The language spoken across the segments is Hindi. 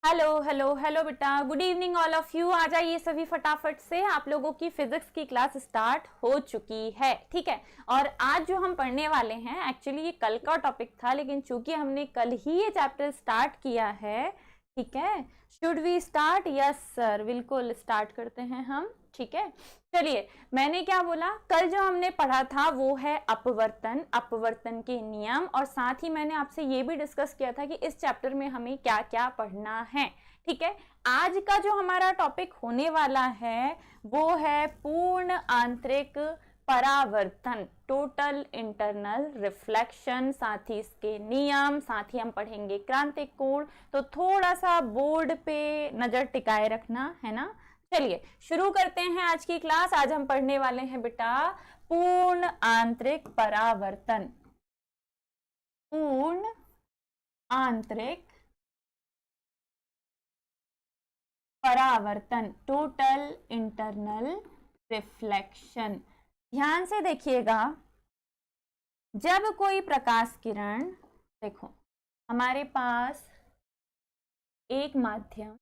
हेलो हेलो हेलो बेटा, good evening all of you. आ जाइए सभी फटाफट से, आप लोगों की फिजिक्स की क्लास स्टार्ट हो चुकी है। ठीक है, और आज जो हम पढ़ने वाले हैं, एक्चुअली ये कल का टॉपिक था, लेकिन चूंकि हमने कल ही ये चैप्टर स्टार्ट किया है, ठीक है, should we start? Yes sir, बिल्कुल स्टार्ट करते हैं हम। ठीक है, चलिए, मैंने क्या बोला, कल जो हमने पढ़ा था वो है अपवर्तन, अपवर्तन के नियम, और साथ ही मैंने आपसे ये भी डिस्कस किया था कि इस चैप्टर में हमें क्या क्या पढ़ना है। ठीक है, आज का जो हमारा टॉपिक होने वाला है वो है पूर्ण आंतरिक परावर्तन, टोटल इंटरनल रिफ्लेक्शन, साथ ही इसके नियम, साथ ही हम पढ़ेंगे क्रांतिक कोण। तो थोड़ा सा बोर्ड पे नजर टिकाए रखना है ना। चलिए शुरू करते हैं आज की क्लास। आज हम पढ़ने वाले हैं बेटा पूर्ण आंतरिक परावर्तन, पूर्ण आंतरिक परावर्तन, टोटल इंटरनल रिफ्लेक्शन। ध्यान से देखिएगा, जब कोई प्रकाश किरण, देखो हमारे पास एक माध्यम,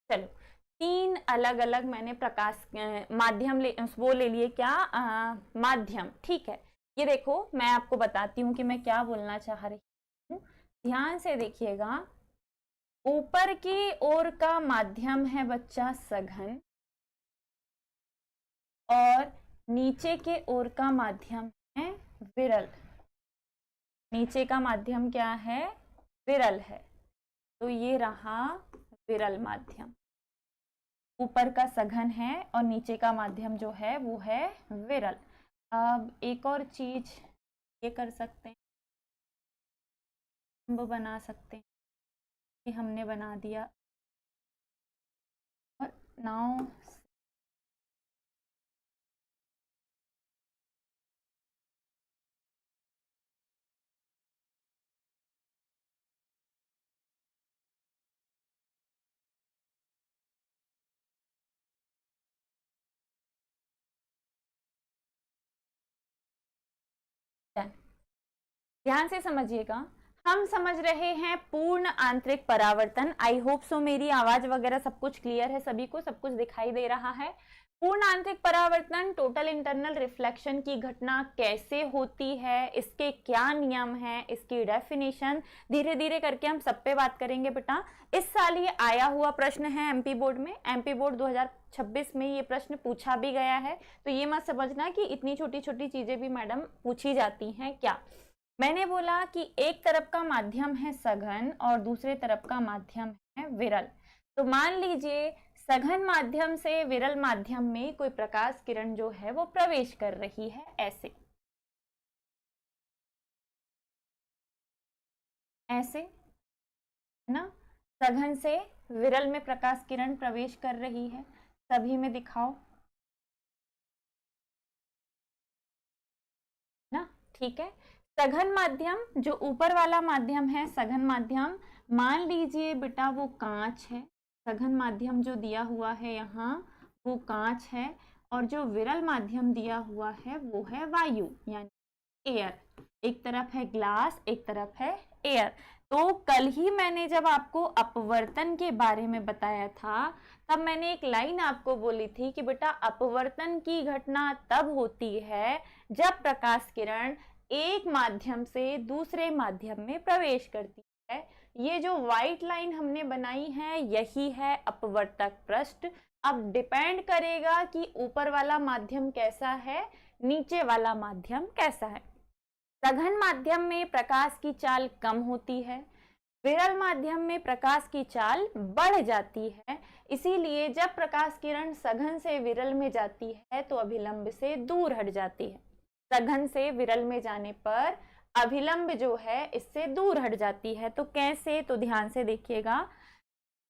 चलो तीन अलग अलग मैंने प्रकाश माध्यम वो ले लिए, क्या माध्यम। ठीक है, ये देखो मैं आपको बताती हूँ कि मैं क्या बोलना चाह रही हूँ। ध्यान से देखिएगा, ऊपर की ओर का माध्यम है बच्चा सघन, और नीचे के ओर का माध्यम है विरल। नीचे का माध्यम क्या है? विरल है। तो ये रहा विरल माध्यम, ऊपर का सघन है और नीचे का माध्यम जो है वो है विरल। अब एक और चीज ये कर सकते हैं, स्तंभ बना सकते हैं, ये हमने बना दिया। और नाउ ध्यान से समझिएगा, हम समझ रहे हैं पूर्ण आंतरिक परावर्तन। आई होप सो मेरी आवाज वगैरह सब कुछ क्लियर है, सभी को सब कुछ दिखाई दे रहा है। पूर्ण आंतरिक परावर्तन, टोटल इंटरनल रिफ्लेक्शन की घटना कैसे होती है, इसके क्या नियम हैं, इसकी डेफिनेशन धीरे धीरे करके हम सब पे बात करेंगे बेटा। इस साल ये आया हुआ प्रश्न है एमपी बोर्ड में, एमपी बोर्ड 2026 में ये प्रश्न पूछा भी गया है। तो ये मत समझना कि इतनी छोटी छोटी चीजें भी मैडम पूछी जाती हैं क्या। मैंने बोला कि एक तरफ का माध्यम है सघन और दूसरे तरफ का माध्यम है विरल। तो मान लीजिए सघन माध्यम से विरल माध्यम में कोई प्रकाश किरण जो है वो प्रवेश कर रही है, ऐसे ऐसे, है ना। सघन से विरल में प्रकाश किरण प्रवेश कर रही है, सभी में दिखाओ ना। ठीक है, सघन माध्यम जो ऊपर वाला माध्यम है, सघन माध्यम मान लीजिए बेटा वो कांच है। सघन माध्यम जो दिया हुआ है यहाँ वो कांच है, और जो विरल माध्यम दिया हुआ है वो है वायु यानी एयर। एक तरफ है ग्लास, एक तरफ है एयर। तो कल ही मैंने जब आपको अपवर्तन के बारे में बताया था, तब मैंने एक लाइन आपको बोली थी कि बेटा अपवर्तन की घटना तब होती है जब प्रकाश किरण एक माध्यम से दूसरे माध्यम में प्रवेश करती है। ये जो व्हाइट लाइन हमने बनाई है यही है अपवर्तक पृष्ठ। अब डिपेंड करेगा कि ऊपर वाला माध्यम कैसा है, नीचे वाला माध्यम कैसा है। सघन माध्यम में प्रकाश की चाल कम होती है, विरल माध्यम में प्रकाश की चाल बढ़ जाती है। इसीलिए जब प्रकाश किरण सघन से विरल में जाती है तो अभिलंब से दूर हट जाती है। सघन से विरल में जाने पर अभिलंब जो है इससे दूर हट जाती है। तो कैसे? तो ध्यान से देखिएगा,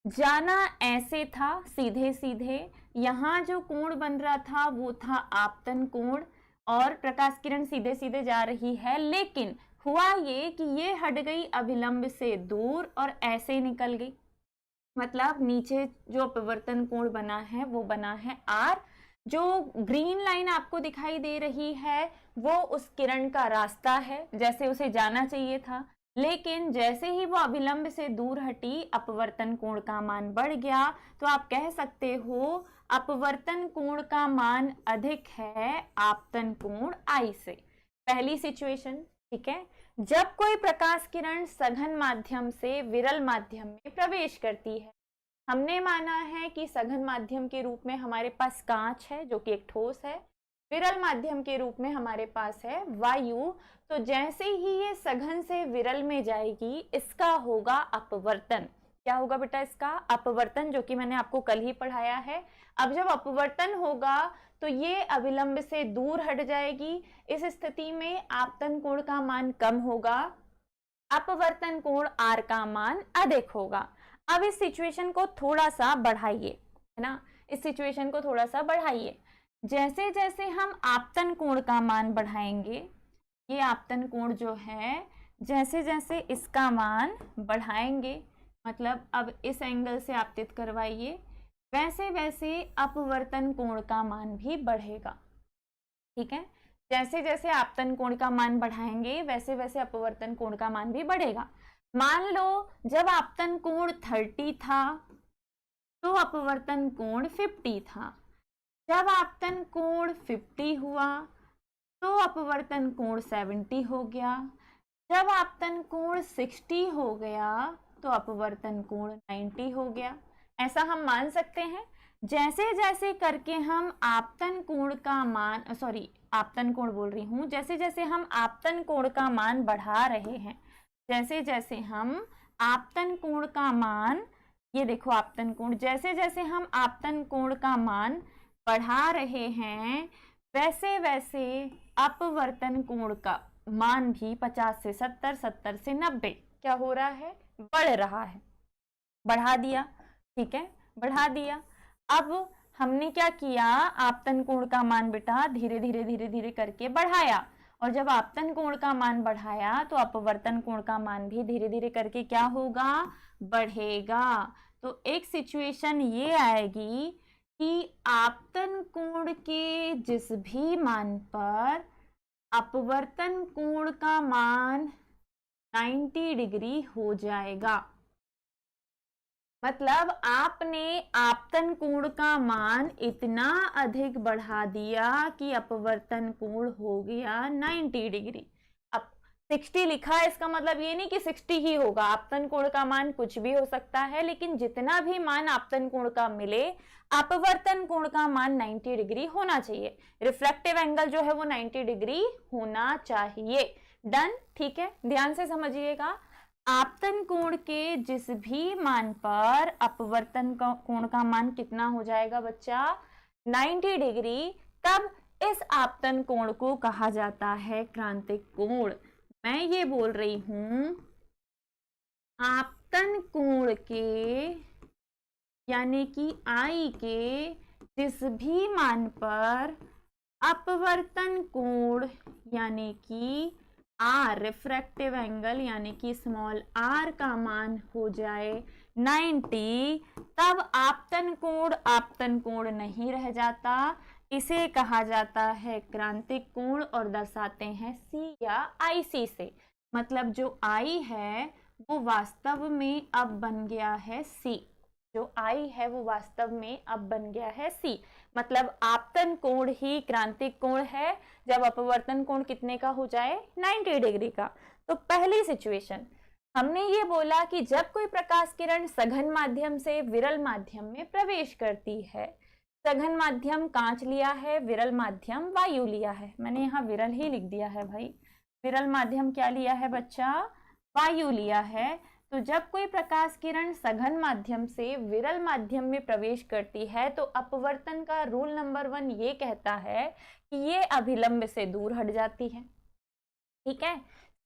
जाना ऐसे था सीधे सीधे, यहाँ जो कोण बन रहा था वो था आपतन कोण और प्रकाश किरण सीधे सीधे जा रही है, लेकिन हुआ ये कि ये हट गई अभिलंब से दूर और ऐसे निकल गई। मतलब नीचे जो अपवर्तन कोण बना है वो बना है R। जो ग्रीन लाइन आपको दिखाई दे रही है वो उस किरण का रास्ता है, जैसे उसे जाना चाहिए था, लेकिन जैसे ही वो अभिलंब से दूर हटी अपवर्तन कोण का मान बढ़ गया। तो आप कह सकते हो अपवर्तन कोण का मान अधिक है आपतन कोण I से। पहली सिचुएशन, ठीक है। जब कोई प्रकाश किरण सघन माध्यम से विरल माध्यम में प्रवेश करती है, हमने माना है कि सघन माध्यम के रूप में हमारे पास कांच है जो कि एक ठोस है, विरल माध्यम के रूप में हमारे पास है वायु। तो जैसे ही ये सघन से विरल में जाएगी इसका होगा अपवर्तन। क्या होगा बेटा? इसका अपवर्तन, जो कि मैंने आपको कल ही पढ़ाया है। अब जब अपवर्तन होगा तो ये अभिलंब से दूर हट जाएगी। इस स्थिति में आपतन कोण का मान कम होगा, अपवर्तन कोण R का मान अधिक होगा। अब इस सिचुएशन को थोड़ा सा बढ़ाइए, है ना, इस सिचुएशन को थोड़ा सा बढ़ाइए। जैसे जैसे हम आपतन कोण का मान बढ़ाएंगे, ये आपतन कोण जो है, जैसे जैसे इसका मान बढ़ाएंगे, मतलब अब इस एंगल से आपतित करवाइए, वैसे वैसे अपवर्तन कोण का मान भी बढ़ेगा। ठीक है, जैसे जैसे आपतन कोण का मान बढ़ाएंगे वैसे वैसे अपवर्तन कोण का मान भी बढ़ेगा। मान लो जब आपतन कोण 30 था तो अपवर्तन कोण 50 था। जब आपतन कोण 50 हुआ तो अपवर्तन कोण 70 हो गया। जब आपतन कोण 60 हो गया तो अपवर्तन कोण 90 हो गया। ऐसा हम मान सकते हैं। जैसे जैसे करके हम आपतन कोण का मान, आपतन कोण बोल रही हूं, जैसे जैसे हम आपतन कोण का मान बढ़ा रहे हैं, जैसे जैसे हम आपतन कोण का मान, ये देखो आपतन कोण, जैसे जैसे हम आपतन कोण का मान बढ़ा रहे हैं वैसे वैसे अपवर्तन कोण का मान भी 50 से 70, 70 से 90 क्या हो रहा है? बढ़ रहा है। बढ़ा दिया, ठीक है, बढ़ा दिया। अब हमने क्या किया? आपतन कोण का मान बेटा धीरे धीरे धीरे धीरे करके बढ़ाया, और जब आपतन कोण का मान बढ़ाया तो अपवर्तन कोण का मान भी धीरे धीरे करके क्या होगा? बढ़ेगा। तो एक सिचुएशन ये आएगी कि आपतन कोण के जिस भी मान पर अपवर्तन कोण का मान 90 डिग्री हो जाएगा। मतलब आपने आपतन कोण का मान इतना अधिक बढ़ा दिया कि अपवर्तन कोण हो गया 90 डिग्री। अब 60 लिखा है, इसका मतलब ये नहीं कि 60 ही होगा, आपतन कोण का मान कुछ भी हो सकता है, लेकिन जितना भी मान आपतन कोण का मिले अपवर्तन कोण का मान 90 डिग्री होना चाहिए। रिफ्लेक्टिव एंगल जो है वो 90 डिग्री होना चाहिए। डन, ठीक है, ध्यान से समझिएगा। आपतन कोण के जिस भी मान पर अपवर्तन कोण का मान कितना हो जाएगा बच्चा? 90 डिग्री। तब इस आपतन कोण को कहा जाता है क्रांतिक कोण। मैं ये बोल रही हूं आपतन कोण के यानी कि I के जिस भी मान पर अपवर्तन कोण यानी कि R, रिफ्रैक्टिव एंगल यानी कि स्मॉल r का मान हो जाए 90, तब आपतन कोण नहीं रह जाता। इसे कहा जाता है क्रांतिक कोण और दर्शाते हैं C या IC से। मतलब जो I है वो वास्तव में अब बन गया है C, जो I है वो वास्तव में अब बन गया है C। मतलब आपतन कोण ही क्रांतिक कोण है जब अपवर्तन कोण कितने का हो जाए? 90 डिग्री का। तो पहली सिचुएशन हमने ये बोला कि जब कोई प्रकाश किरण सघन माध्यम से विरल माध्यम में प्रवेश करती है, सघन माध्यम कांच लिया है, विरल माध्यम वायु लिया है। मैंने यहाँ विरल ही लिख दिया है भाई, विरल माध्यम क्या लिया है बच्चा? वायु लिया है। तो जब कोई प्रकाश किरण सघन माध्यम से विरल माध्यम में प्रवेश करती है तो अपवर्तन का रूल नंबर 1 ये कहता है कि ये अभिलंब से दूर हट जाती है। ठीक है,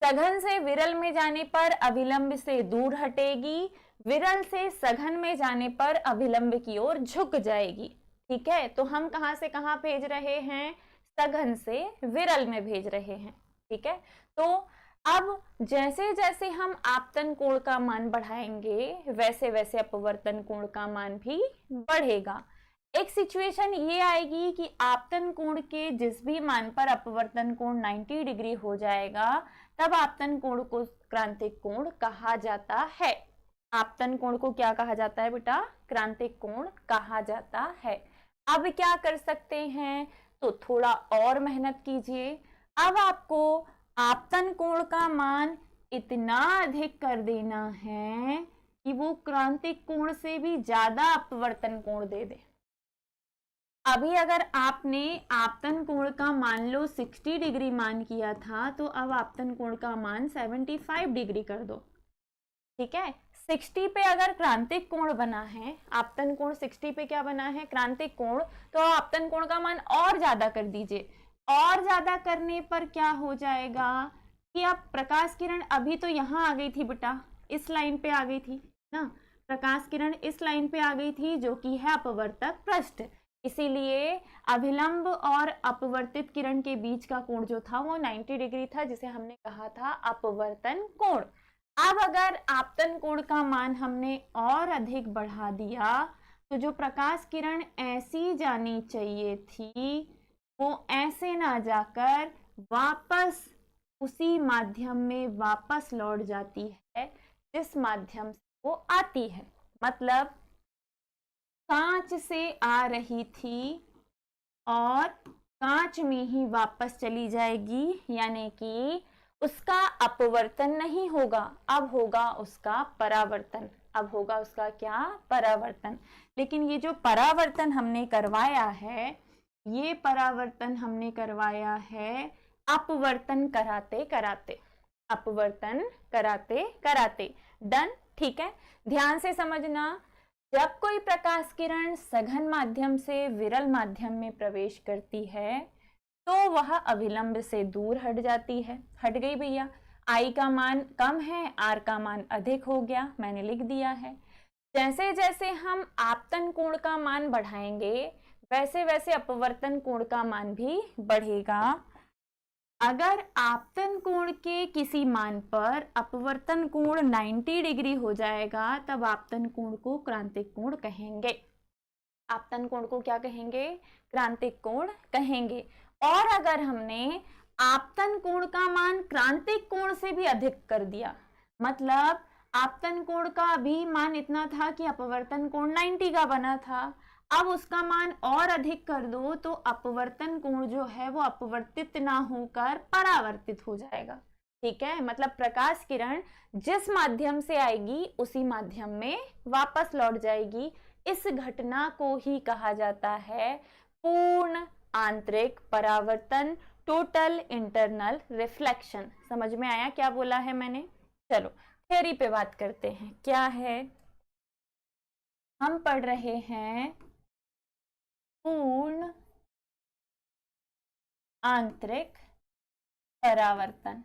सघन से विरल में जाने पर अभिलंब से दूर हटेगी, विरल से सघन में जाने पर अभिलंब की ओर झुक जाएगी। ठीक है, तो हम कहां से कहां भेज रहे हैं, सघन से विरल में भेज रहे हैं। ठीक है, तो अब जैसे जैसे हम आपतन कोण का मान बढ़ाएंगे वैसे वैसे अपवर्तन कोण का मान भी बढ़ेगा। एक सिचुएशन ये आएगी कि आपतन कोण के जिस भी मान पर अपवर्तन कोण 90 डिग्री हो जाएगा तब आपतन कोण को क्रांतिक कोण कहा जाता है। आपतन कोण को क्या कहा जाता है बेटा, क्रांतिक कोण कहा जाता है। अब क्या कर सकते हैं, तो थोड़ा और मेहनत कीजिए। अब आपको आपतन कोण का मान इतना अधिक कर देना है कि वो क्रांतिक कोण से भी ज्यादा अपवर्तन कोण दे दे। अभी अगर आपने आपतन कोण का मान लो 60 डिग्री मान किया था, तो अब आपतन कोण का मान 75 डिग्री कर दो। ठीक है, 60 पे अगर क्रांतिक कोण बना है, आपतन कोण 60 पे क्या बना है, क्रांतिक कोण, तो आपतन कोण का मान और ज्यादा कर दीजिए। और ज्यादा करने पर क्या हो जाएगा कि अब प्रकाश किरण अभी तो यहाँ आ गई थी बेटा, इस लाइन पे आ गई थी ना, प्रकाश किरण इस लाइन पे आ गई थी जो कि है अपवर्तक पृष्ठ। इसीलिए अभिलंब और अपवर्तित किरण के बीच का कोण जो था वो 90 डिग्री था, जिसे हमने कहा था अपवर्तन कोण। अब अगर आपतन कोण का मान हमने और अधिक बढ़ा दिया तो जो प्रकाश किरण ऐसी जानी चाहिए थी वो ऐसे ना जाकर वापस उसी माध्यम में वापस लौट जाती है जिस माध्यम से वो आती है। मतलब कांच से आ रही थी और कांच में ही वापस चली जाएगी, यानी कि उसका अपवर्तन नहीं होगा, अब होगा उसका परावर्तन। अब होगा उसका क्या, परावर्तन। लेकिन ये जो परावर्तन हमने करवाया है, ये परावर्तन हमने करवाया है अपवर्तन कराते कराते, अपवर्तन कराते कराते। डन, ठीक है, ध्यान से समझना। जब कोई प्रकाश किरण सघन माध्यम से विरल माध्यम में प्रवेश करती है तो वह अभिलंब से दूर हट जाती है। हट गई भैया, आई का मान कम है, आर का मान अधिक हो गया, मैंने लिख दिया है। जैसे जैसे हम आपतन कोण का मान बढ़ाएंगे वैसे वैसे अपवर्तन कोण का मान भी बढ़ेगा। अगर आपतन कोण के किसी मान पर अपवर्तन कोण 90 डिग्री हो जाएगा तब आपतन कोण को क्रांतिक कोण कहेंगे। आपतन कोण को क्या कहेंगे, क्रांतिक कोण कहेंगे। और अगर हमने आपतन कोण का मान क्रांतिक कोण से भी अधिक कर दिया, मतलब आपतन कोण का अभी मान इतना था कि अपवर्तन कोण 90 का बना था, अब उसका मान और अधिक कर दो तो अपवर्तन कोण जो है वो अपवर्तित ना होकर परावर्तित हो जाएगा। ठीक है, मतलब प्रकाश किरण जिस माध्यम से आएगी उसी माध्यम में वापस लौट जाएगी। इस घटना को ही कहा जाता है पूर्ण आंतरिक परावर्तन, टोटल इंटरनल रिफ्लेक्शन। समझ में आया क्या बोला है मैंने? चलो थ्योरी पे बात करते हैं। क्या है, हम पढ़ रहे हैं पूर्ण आंतरिक परावर्तन।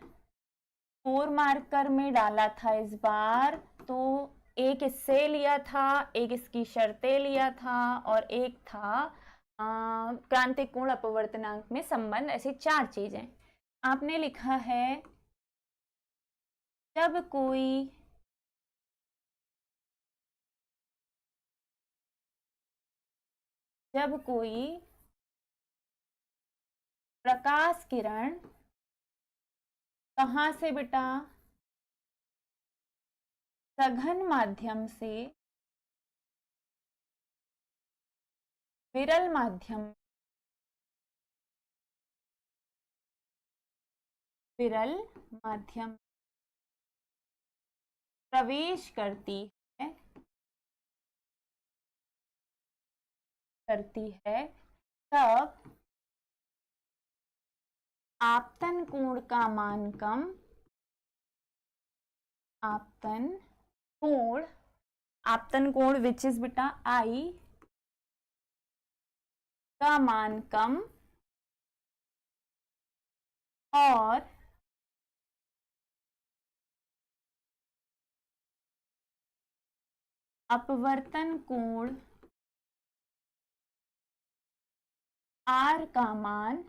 4 मार्कर में डाला था इस बार, तो एक इससे लिया था, एक इसकी शर्तें लिया था और एक था क्रांतिक कोण अपवर्तनांक में संबंध। ऐसी 4 चीजें आपने लिखा है। जब कोई प्रकाश किरण कहां से बेटा, सघन माध्यम से विरल माध्यम, विरल माध्यम प्रवेश करती है तब आपतन कोण का मान कम, आपतन कोण विच इज बेटा आई का मान कम और अपवर्तन कोण R का मान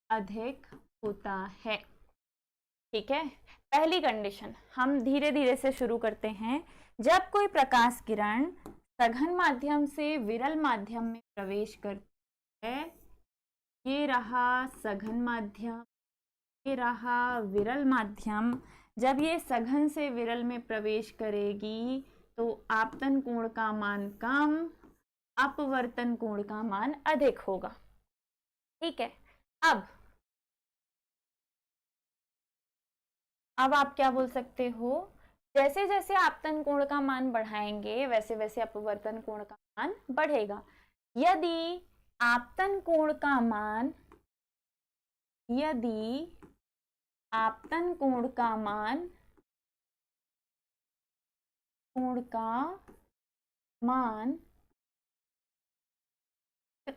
अधिक होता है। ठीक है, पहली कंडीशन हम धीरे धीरे से शुरू करते हैं। जब कोई प्रकाश किरण सघन माध्यम से विरल माध्यम में प्रवेश करती है, ये रहा सघन माध्यम, ये रहा विरल माध्यम। जब ये सघन से विरल में प्रवेश करेगी तो आपतन कोण का मान कम, अपवर्तन कोण का मान अधिक होगा। ठीक है, अब आप क्या बोल सकते हो, जैसे जैसे आपतन कोण का मान बढ़ाएंगे वैसे वैसे अपवर्तन कोण का मान बढ़ेगा। यदि आपतन कोण का मान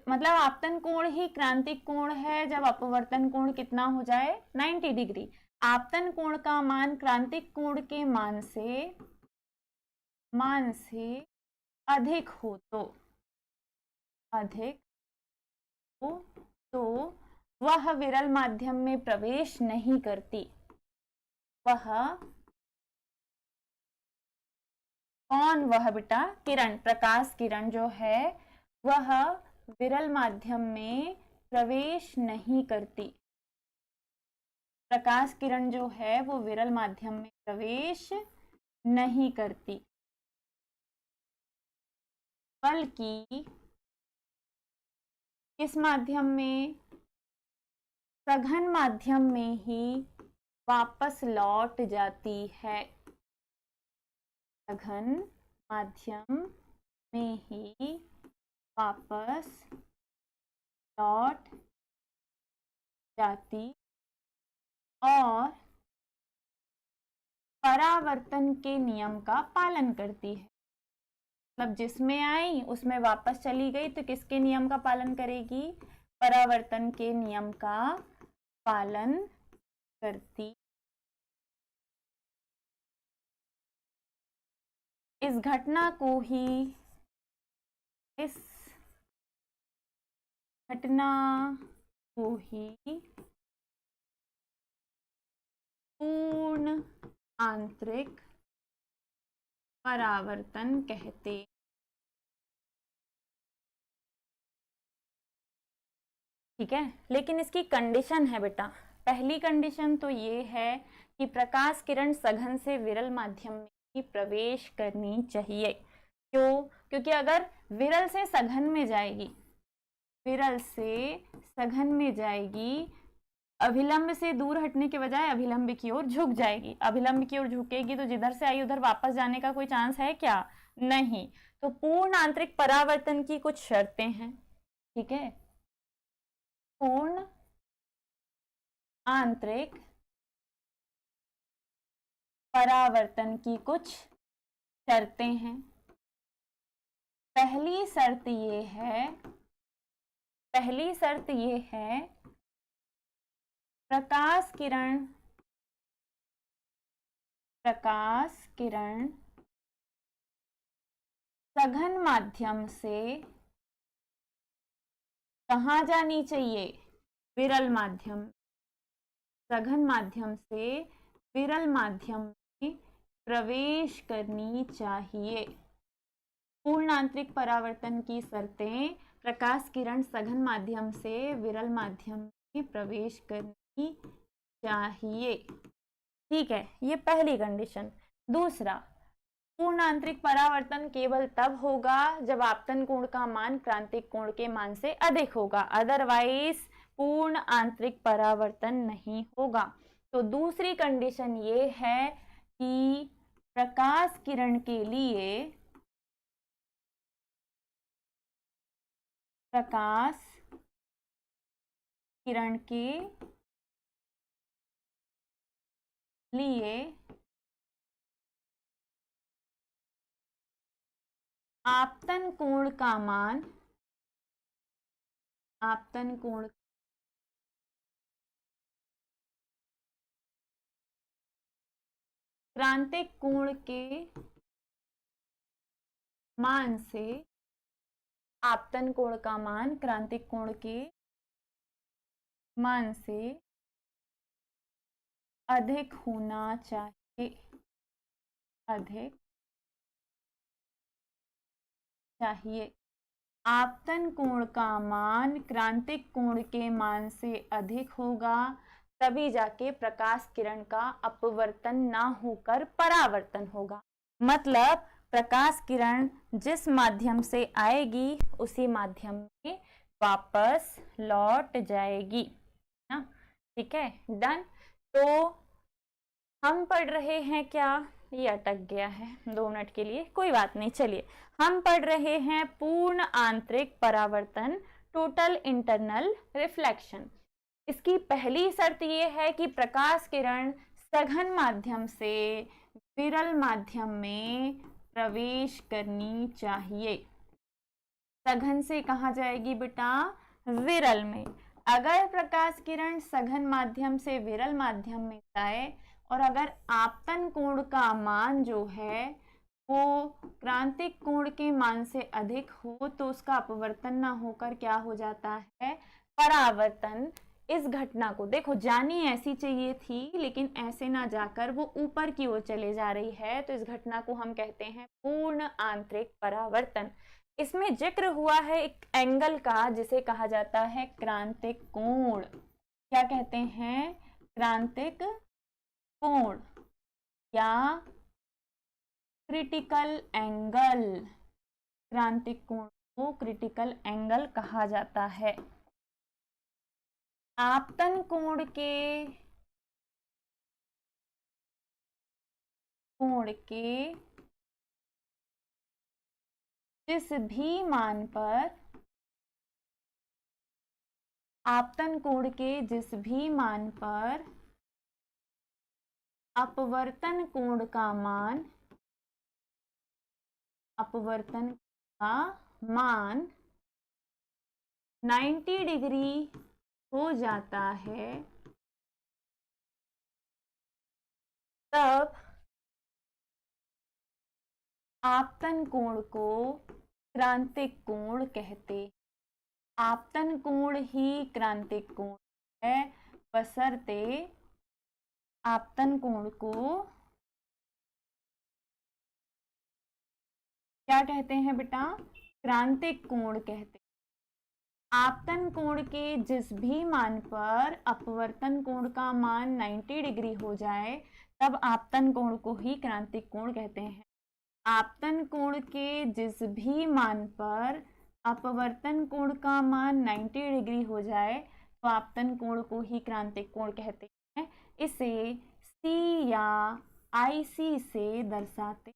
मतलब आपतन कोण ही क्रांतिक कोण है जब अपवर्तन कोण कितना हो जाए 90 डिग्री। आपतन कोण का मान क्रांतिक कोण के मान से अधिक हो तो वह विरल माध्यम में प्रवेश नहीं करती। वह बेटा किरण, प्रकाश किरण जो है वह विरल माध्यम में प्रवेश नहीं करती। प्रकाश किरण जो है वो विरल माध्यम में प्रवेश नहीं करती, बल्कि किस माध्यम में, सघन माध्यम में ही वापस लौट जाती है। सघन माध्यम में ही वापस लौट जाती और परावर्तन के नियम का पालन करती है। मतलब जिसमें आई उसमें वापस चली गई तो किसके नियम का पालन करेगी, परावर्तन के नियम का पालन करती। इस घटना को ही पूर्ण आंतरिक परावर्तन कहते। ठीक है, लेकिन इसकी कंडीशन है बेटा। पहली कंडीशन तो ये है कि प्रकाश किरण सघन से विरल माध्यम में ही प्रवेश करनी चाहिए। क्यों? क्योंकि अगर विरल से सघन में जाएगी, अभिलंब से दूर हटने के बजाय अभिलंब की ओर झुक जाएगी। अभिलंब की ओर झुकेगी तो जिधर से आई उधर वापस जाने का कोई चांस है क्या? नहीं। तो पूर्ण आंतरिक परावर्तन की कुछ शर्तें हैं। ठीक है, पूर्ण आंतरिक परावर्तन की कुछ शर्तें हैं। पहली शर्त ये है प्रकाश किरण सघन माध्यम से कहाँ जानी चाहिए, विरल माध्यम। सघन माध्यम से विरल माध्यम में प्रवेश करनी चाहिए। पूर्ण आंतरिक परावर्तन की शर्तें, प्रकाश किरण सघन माध्यम से विरल माध्यम में प्रवेश करनी चाहिए। ठीक है, ये पहली कंडीशन। दूसरा, पूर्ण आंतरिक परावर्तन केवल तब होगा जब आपतन कोण का मान क्रांतिक कोण के मान से अधिक होगा, अदरवाइज पूर्ण आंतरिक परावर्तन नहीं होगा। तो दूसरी कंडीशन ये है कि प्रकाश किरण के लिए आपतन कोण का क्रांतिक कोण के मान से आपतन कोण का मान क्रांतिक कोण के मान से अधिक होना चाहिए, अधिक चाहिए। आपतन कोण का मान क्रांतिक कोण के मान से अधिक होगा तभी जाके प्रकाश किरण का अपवर्तन ना होकर परावर्तन होगा। मतलब प्रकाश किरण जिस माध्यम से आएगी उसी माध्यम में वापस लौट जाएगी ना। ठीक है, डन। तो हम पढ़ रहे हैं क्या, ये अटक गया है 2 मिनट के लिए, कोई बात नहीं। चलिए, हम पढ़ रहे हैं पूर्ण आंतरिक परावर्तन, टोटल इंटरनल रिफ्लेक्शन। इसकी पहली शर्त ये है कि प्रकाश किरण सघन माध्यम से विरल माध्यम में प्रवेश करनी चाहिए। सघन से कहाँ जाएगी बेटा, विरल में। अगर प्रकाश किरण सघन माध्यम से विरल माध्यम में जाए और अगर आपतन कोण का मान जो है वो क्रांतिक कोण के मान से अधिक हो तो उसका अपवर्तन ना होकर क्या हो जाता है, परावर्तन। इस घटना को देखो, जानी ऐसी चाहिए थी लेकिन ऐसे ना जाकर वो ऊपर की ओर चले जा रही है, तो इस घटना को हम कहते हैं पूर्ण आंतरिक परावर्तन। इसमें जिक्र हुआ है एक एंगल का जिसे कहा जाता है क्रांतिक कोण। क्या कहते हैं, क्रांतिक कोण या क्रिटिकल एंगल। क्रांतिक कोण को क्रिटिकल एंगल कहा जाता है। आपतन कोण के जिस भी मान पर, आपतन कोण के जिस भी मान पर अपवर्तन कोण का मान, अपवर्तन का मान 90 डिग्री हो जाता है तब आपतन कोण को क्रांतिक कोण कहते। आपतन कोण ही क्रांतिक कोण है, बशर्ते आपतन कोण को क्या कहते हैं बेटा, क्रांतिक कोण कहते। आपतन कोण के जिस भी मान पर अपवर्तन कोण का मान 90 डिग्री हो जाए तब आपतन कोण को ही क्रांतिक कोण कहते हैं। आपतन कोण के जिस भी मान पर अपवर्तन कोण का मान 90 डिग्री हो जाए तो आपतन कोण को ही क्रांतिक कोण कहते हैं। इसे सी या आईसी से दर्शाते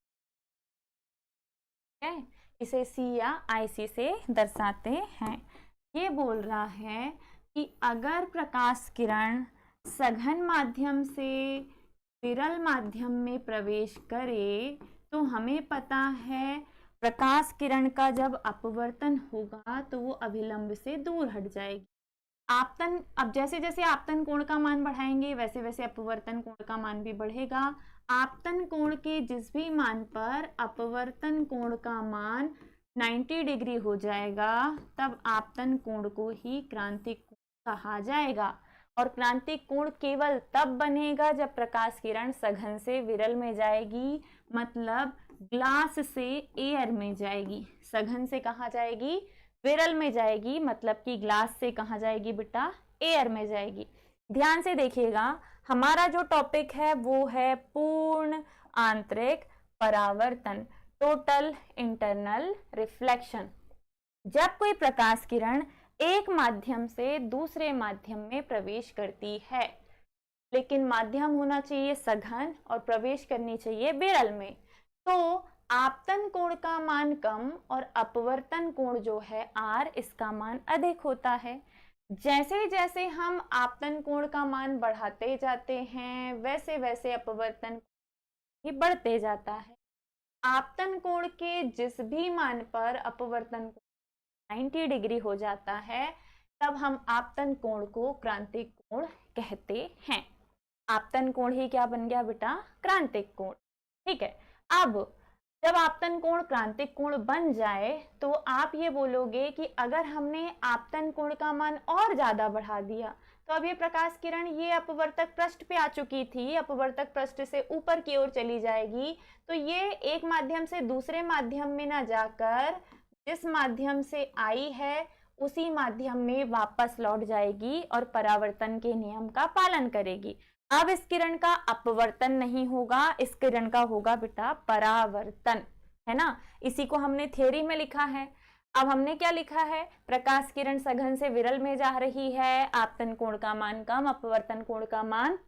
हैं, इसे सी या आईसी से दर्शाते हैं। ये बोल रहा है कि अगर प्रकाश किरण सघन माध्यम से विरल माध्यम में प्रवेश करे तो हमें पता है प्रकाश किरण का जब अपवर्तन होगा तो वो अभिलंब से दूर हट जाएगी। आपतन, अब जैसे जैसे आपतन कोण का मान बढ़ाएंगे वैसे वैसे अपवर्तन कोण का मान भी बढ़ेगा। आपतन कोण के जिस भी मान पर अपवर्तन कोण का मान 90 डिग्री हो जाएगा तब आपतन कोण को ही क्रांतिक कोण कहा जाएगा। और क्रांतिक कोण केवल तब बनेगा जब प्रकाश किरण सघन से विरल में जाएगी, मतलब ग्लास से एयर में जाएगी। सघन से कहाँ जाएगी, विरल में जाएगी, मतलब कि ग्लास से कहाँ जाएगी बेटा, एयर में जाएगी। ध्यान से देखिएगा, हमारा जो टॉपिक है वो है पूर्ण आंतरिक परावर्तन, टोटल इंटरनल रिफ्लेक्शन। जब कोई प्रकाश किरण एक माध्यम से दूसरे माध्यम में प्रवेश करती है, लेकिन माध्यम होना चाहिए सघन और प्रवेश करनी चाहिए विरल में, तो आपतन कोण का मान कम और अपवर्तन कोण जो है R, इसका मान अधिक होता है। जैसे जैसे हम आपतन कोण का मान बढ़ाते जाते हैं वैसे वैसे अपवर्तन भी बढ़ते जाता है। आपतन कोण के जिस भी मान पर अपवर्तन 90 डिग्री हो जाता है तब हम आपतन कोण को क्रांतिक कोण कहते हैं। आपतन कोण ही क्या बन गया बेटा, क्रांतिक कोण। ठीक है, अब जब आपतन कोण क्रांतिक कोण बन जाए तो आप ये बोलोगे कि अगर हमने आपतन कोण का मान और ज्यादा बढ़ा दिया तो अब ये प्रकाश किरण ये अपवर्तक पृष्ठ पे आ चुकी थी, अपवर्तक पृष्ठ से ऊपर की ओर चली जाएगी, तो ये एक माध्यम से दूसरे माध्यम में ना जाकर जिस माध्यम से आई है उसी माध्यम में वापस लौट जाएगी और परावर्तन के नियम का पालन करेगी। अब इस किरण का अपवर्तन नहीं होगा, इस किरण का होगा बेटा परावर्तन, है ना। इसी को हमने थ्योरी में लिखा है। अब हमने क्या लिखा है, प्रकाश किरण सघन से विरल में जा रही है, आपतन कोण का मान कम, अपवर्तन कोण का मान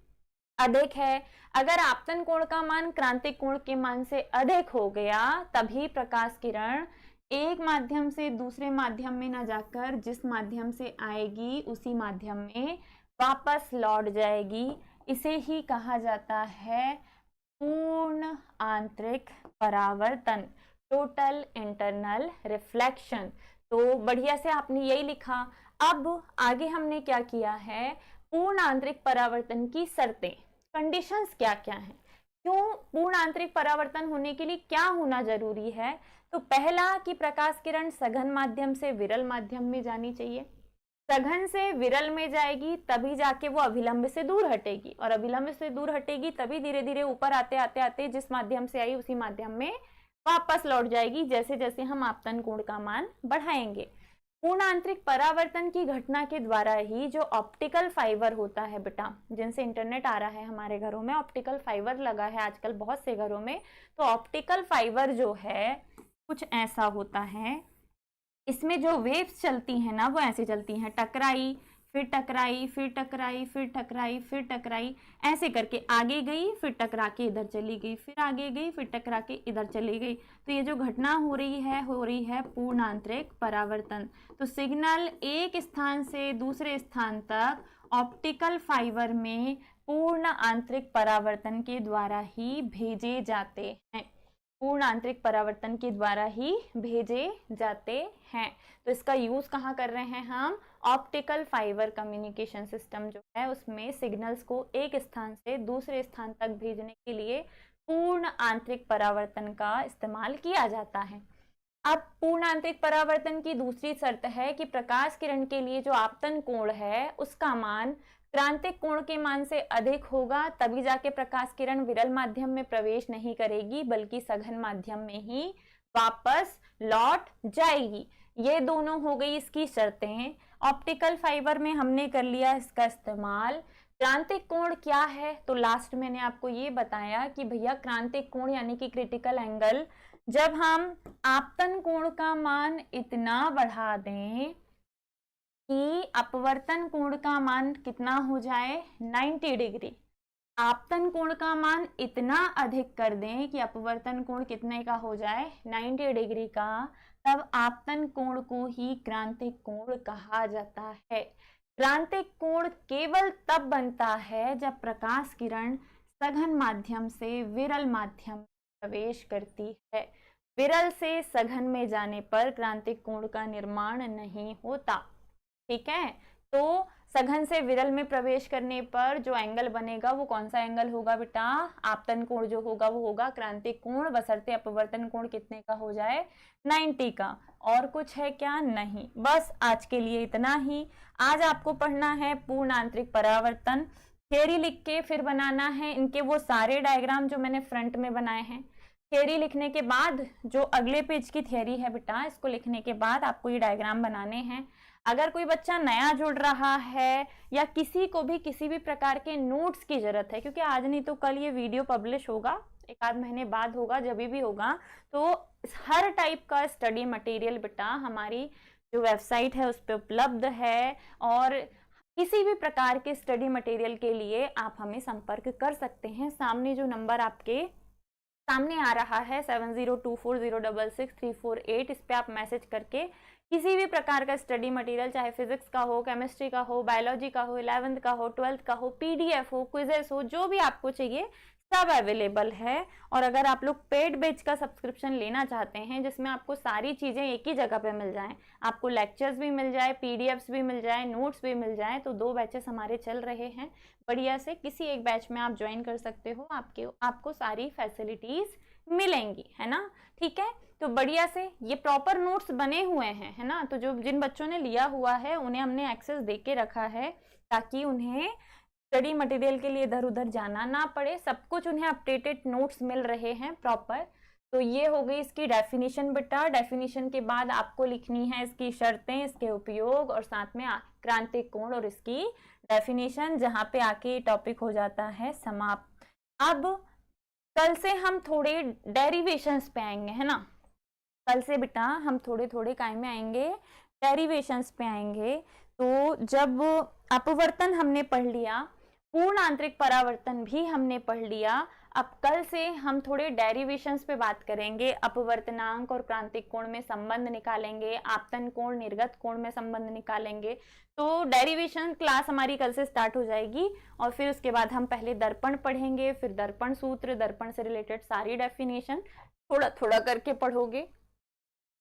अधिक है। अगर आपतन कोण का मान क्रांतिक कोण के मान से अधिक हो गया तभी प्रकाश किरण एक माध्यम से दूसरे माध्यम में ना जाकर जिस माध्यम से आएगी उसी माध्यम में वापस लौट जाएगी। इसे ही कहा जाता है पूर्ण आंतरिक परावर्तन, टोटल इंटरनल रिफ्लेक्शन। तो बढ़िया से आपने यही लिखा। अब आगे हमने क्या किया है, पूर्ण आंतरिक परावर्तन की शर्तें, कंडीशंस क्या क्या हैं, क्यों पूर्ण आंतरिक परावर्तन होने के लिए क्या होना जरूरी है। तो पहला कि प्रकाश किरण सघन माध्यम से विरल माध्यम में जानी चाहिए, सघन से विरल में जाएगी तभी जाके वो अभिलंब से दूर हटेगी, और अभिलंब से दूर हटेगी तभी धीरे धीरे ऊपर आते आते आते जिस माध्यम से आई उसी माध्यम में वापस लौट जाएगी जैसे जैसे हम आपतन कोण का मान बढ़ाएंगे। पूर्ण आंतरिक परावर्तन की घटना के द्वारा ही जो ऑप्टिकल फाइबर होता है बेटा, जिनसे इंटरनेट आ रहा है हमारे घरों में, ऑप्टिकल फाइबर लगा है आजकल बहुत से घरों में, तो ऑप्टिकल फाइबर जो है कुछ ऐसा होता है, इसमें जो वेव्स चलती हैं ना वो ऐसे चलती हैं, टकराई फिर टकराई फिर टकराई फिर टकराई फिर टकराई, ऐसे करके आगे गई फिर टकरा के इधर चली गई, फिर आगे गई फिर टकरा के इधर चली गई। तो ये जो घटना हो रही है पूर्ण आंतरिक परावर्तन। तो सिग्नल एक स्थान से दूसरे स्थान तक ऑप्टिकल फाइबर में पूर्ण आंतरिक परावर्तन के द्वारा ही भेजे जाते हैं, पूर्ण आंतरिक परावर्तन के द्वारा ही भेजे जाते हैं। तो इसका यूज कहाँ कर रहे हैं हम, ऑप्टिकल फाइबर कम्युनिकेशन सिस्टम जो है उसमें सिग्नल्स को एक स्थान से दूसरे स्थान तक भेजने के लिए पूर्ण आंतरिक परावर्तन का इस्तेमाल किया जाता है। अब पूर्ण आंतरिक परावर्तन की दूसरी शर्त है कि प्रकाश किरण के लिए जो आपतन कोण है उसका मान क्रांतिक कोण के मान से अधिक होगा, तभी जाके प्रकाश किरण विरल माध्यम में प्रवेश नहीं करेगी बल्कि सघन माध्यम में ही वापस लौट जाएगी। ये दोनों हो गई इसकी शर्तें। ऑप्टिकल फाइबर में हमने कर लिया इसका इस्तेमाल। क्रांतिक कोण क्या है, तो लास्ट मैंने आपको ये बताया कि भैया क्रांतिक कोण यानी कि क्रिटिकल एंगल, जब हम आपतन कोण का मान इतना बढ़ा दें कि अपवर्तन कोण का मान कितना हो जाए 90 डिग्री, आपतन कोण का मान इतना अधिक कर दें कि अपवर्तन कोण कितने का हो जाए 90 डिग्री का, तब आपतन कोण को ही क्रांतिक कोण कहा जाता है। क्रांतिक कोण केवल तब बनता है जब प्रकाश किरण सघन माध्यम से विरल माध्यम में प्रवेश करती है। विरल से सघन में जाने पर क्रांतिक कोण का निर्माण नहीं होता। ठीक है, तो सघन से विरल में प्रवेश करने पर जो एंगल बनेगा वो कौन सा एंगल होगा बेटा, आपतन कोण जो होगा वो होगा क्रांतिक कोण, बशर्ते अपवर्तन कोण कितने का हो जाए 90 का। और कुछ है क्या, नहीं। बस आज के लिए इतना ही। आज आपको पढ़ना है पूर्ण आंतरिक परावर्तन, थ्योरी लिख के फिर बनाना है इनके वो सारे डायग्राम जो मैंने फ्रंट में बनाए हैं। थ्योरी लिखने के बाद जो अगले पेज की थ्योरी है बेटा, इसको लिखने के बाद आपको ये डायग्राम बनाने हैं। अगर कोई बच्चा नया जुड़ रहा है या किसी को भी किसी भी प्रकार के नोट्स की जरूरत है, क्योंकि आज नहीं तो कल ये वीडियो पब्लिश होगा, एक आध महीने बाद होगा, जब भी होगा, तो हर टाइप का स्टडी मटेरियल बेटा हमारी जो वेबसाइट है उस पर उपलब्ध है। और किसी भी प्रकार के स्टडी मटेरियल के लिए आप हमें संपर्क कर सकते हैं। सामने जो नंबर आपके सामने आ रहा है 7024066348, इस पे आप मैसेज करके किसी भी प्रकार का स्टडी मटेरियल, चाहे फिजिक्स का हो, केमिस्ट्री का हो, बायोलॉजी का हो, 11th का हो, 12th का हो, पीडीएफ हो, क्विजेस हो, जो भी आपको चाहिए सब अवेलेबल है। और अगर आप लोग पेड बैच का सब्सक्रिप्शन लेना चाहते हैं जिसमें आपको सारी चीज़ें एक ही जगह पे मिल जाएं, आपको लेक्चर्स भी मिल जाए, पीडीएफ्स भी मिल जाए, नोट्स भी मिल जाए, तो 2 बैचेस हमारे चल रहे हैं। बढ़िया से किसी एक बैच में आप ज्वाइन कर सकते हो, आपको सारी फैसिलिटीज मिलेंगी, है ना। ठीक है, तो बढ़िया से ये प्रॉपर नोट्स बने हुए हैं, है ना। तो जो जिन बच्चों ने लिया हुआ है उन्हें हमने एक्सेस दे के रखा है ताकि उन्हें स्टडी मटेरियल के लिए इधर उधर जाना ना पड़े, सब कुछ उन्हें अपडेटेड नोट्स मिल रहे हैं प्रॉपर। तो ये हो गई इसकी डेफिनेशन बेटा। डेफिनेशन के बाद आपको लिखनी है इसकी शर्तें, इसके उपयोग और साथ में क्रांतिक कोण और इसकी डेफिनेशन, जहां पे आके टॉपिक हो जाता है समाप्त। अब कल से हम थोड़े डेरिवेशंस पे आएंगे, है ना। कल से बेटा हम थोड़े थोड़े काय में आएंगे, डेरिवेशंस पे आएंगे। तो जब अपवर्तन हमने पढ़ लिया, पूर्ण आंतरिक परावर्तन भी हमने पढ़ लिया, अब कल से हम थोड़े डेरिवेशंस पे बात करेंगे। अपवर्तनांक और क्रांतिक कोण में संबंध निकालेंगे, आपतन कोण निर्गत कोण में संबंध निकालेंगे। तो डेरिवेशन क्लास हमारी कल से स्टार्ट हो जाएगी और फिर उसके बाद हम पहले दर्पण पढ़ेंगे, फिर दर्पण सूत्र, दर्पण से रिलेटेड सारी डेफिनेशन थोड़ा थोड़ा करके पढ़ोगे,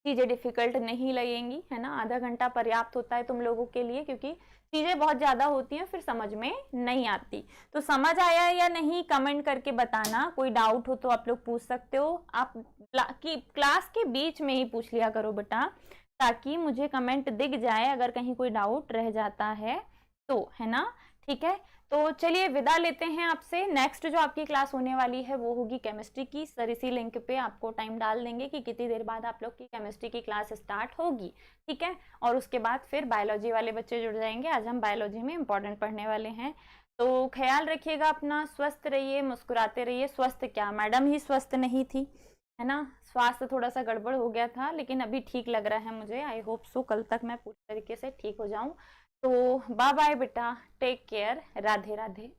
चीजें डिफिकल्ट नहीं लगेंगी, है ना। आधा घंटा पर्याप्त होता है तुम लोगों के लिए, क्योंकि चीजें बहुत ज्यादा होती हैं फिर समझ में नहीं आती। तो समझ आया या नहीं कमेंट करके बताना। कोई डाउट हो तो आप लोग पूछ सकते हो। आप क्लास के बीच में ही पूछ लिया करो बेटा, ताकि मुझे कमेंट दिख जाए अगर कहीं कोई डाउट रह जाता है तो, है ना। ठीक है, तो चलिए विदा लेते हैं आपसे। नेक्स्ट जो आपकी क्लास होने वाली है वो होगी केमिस्ट्री की। सर इसी लिंक पे आपको टाइम डाल देंगे कि कितनी देर बाद आप लोग की केमिस्ट्री की क्लास स्टार्ट होगी। ठीक है, और उसके बाद फिर बायोलॉजी वाले बच्चे जुड़ जाएंगे। आज हम बायोलॉजी में इंपॉर्टेंट पढ़ने वाले हैं। तो ख्याल रखिएगा अपना, स्वस्थ रहिए, मुस्कुराते रहिए। स्वस्थ क्या, मैडम ही स्वस्थ नहीं थी, है ना। स्वास्थ्य थोड़ा सा गड़बड़ हो गया था, लेकिन अभी ठीक लग रहा है मुझे। आई होप सो कल तक मैं पूरी तरीके से ठीक हो जाऊं। तो बाय बाय बेटा, टेक केयर, राधे राधे।